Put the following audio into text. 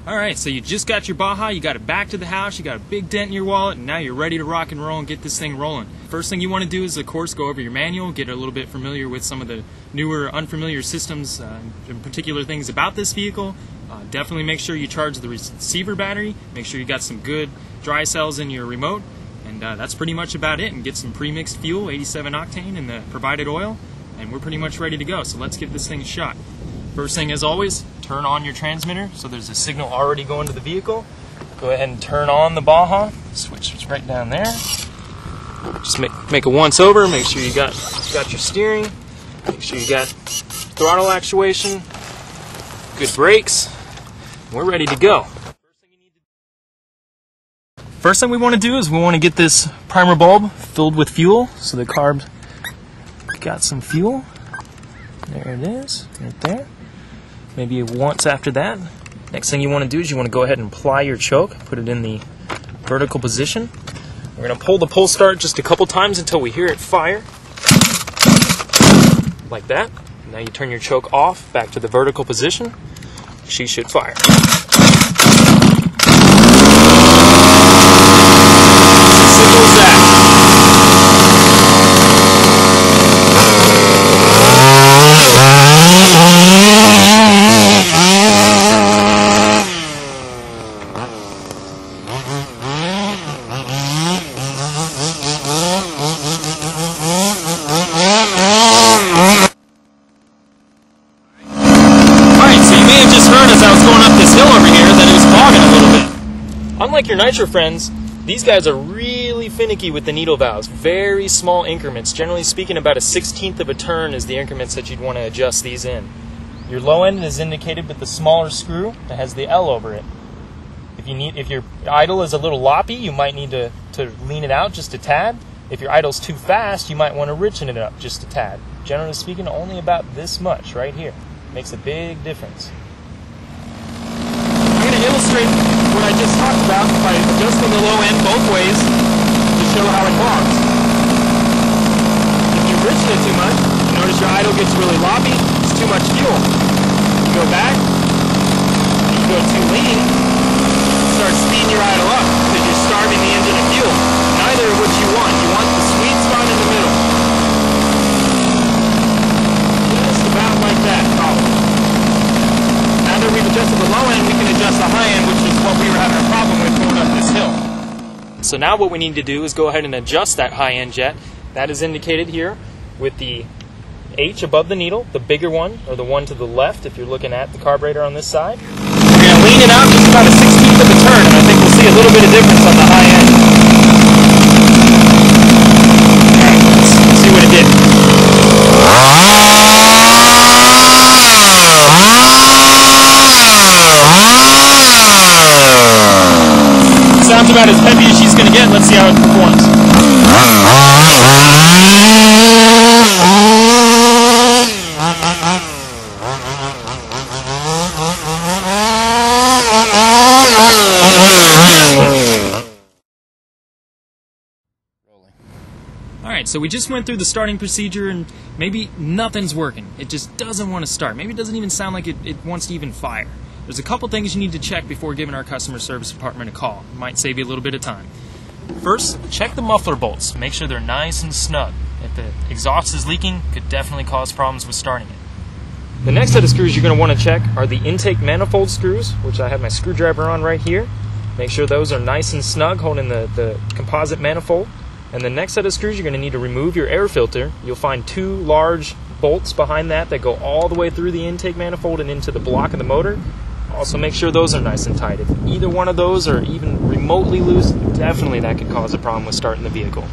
Alright, so you just got your Baja, you got it back to the house, you got a big dent in your wallet, and now you're ready to rock and roll and get this thing rolling. First thing you want to do is, of course, go over your manual, get a little bit familiar with some of the newer, unfamiliar systems, and particular things about this vehicle. Definitely make sure you charge the receiver battery, make sure you got some good dry cells in your remote, and that's pretty much about it. And get some pre-mixed fuel, 87 octane, and the provided oil, and we're pretty much ready to go. So let's give this thing a shot. First thing, as always, turn on your transmitter. So there's a signal already going to the vehicle. Go ahead and turn on the Baja. Switch is right down there. Just make a once over. Make sure you got your steering. Make sure you got throttle actuation. Good brakes. We're ready to go. First thing we want to do is we want to get this primer bulb filled with fuel. So the carb got some fuel. There it is, right there. Maybe once after that. Next thing you want to do is you want to go ahead and apply your choke, put it in the vertical position. We're going to pull the pull start just a couple times until we hear it fire. Like that. Now you turn your choke off, back to the vertical position. She should fire. Simple as that. Unlike your nitro friends, these guys are really finicky with the needle valves. Very small increments. Generally speaking, about a 1/16 of a turn is the increments that you'd want to adjust these in. Your low end is indicated with the smaller screw that has the L over it. If your idle is a little loppy, you might need to lean it out just a tad. If your idle's too fast, you might want to richen it up just a tad. Generally speaking, only about this much right here. Makes a big difference. I'm going to illustrate what I just talked about by adjusting the low end both ways to show how it walks. If you richen it too much, you notice your idle gets really loppy, it's too much fuel. You go back, you go too lean, you start speeding your idle up because you're starving the engine of fuel. Neither of which you want. You want the sweet spot in the middle. Just about like that, probably. Now that we've adjusted the low end, we can adjust the high end, which is what we were having a problem with going up this hill. So now what we need to do is go ahead and adjust that high end jet. That is indicated here with the H above the needle, the bigger one, or the one to the left if you're looking at the carburetor on this side. We're going to lean it out just about a 1/16 of a turn, and I think we'll see a little bit of difference on the high end. Alright, let's see what it did. Sounds about as heavy as she's going to get. Let's see how it performs. Alright, so we just went through the starting procedure and maybe nothing's working. It just doesn't want to start. Maybe it doesn't even sound like it wants to even fire. There's a couple things you need to check before giving our customer service department a call. It might save you a little bit of time. First, check the muffler bolts. Make sure they're nice and snug. If the exhaust is leaking, it could definitely cause problems with starting it. The next set of screws you're going to want to check are the intake manifold screws, which I have my screwdriver on right here. Make sure those are nice and snug, holding the composite manifold. And the next set of screws, you're going to need to remove your air filter. You'll find two large bolts behind that go all the way through the intake manifold and into the block of the motor. Also make sure those are nice and tight. If either one of those are even remotely loose, definitely that could cause a problem with starting the vehicle.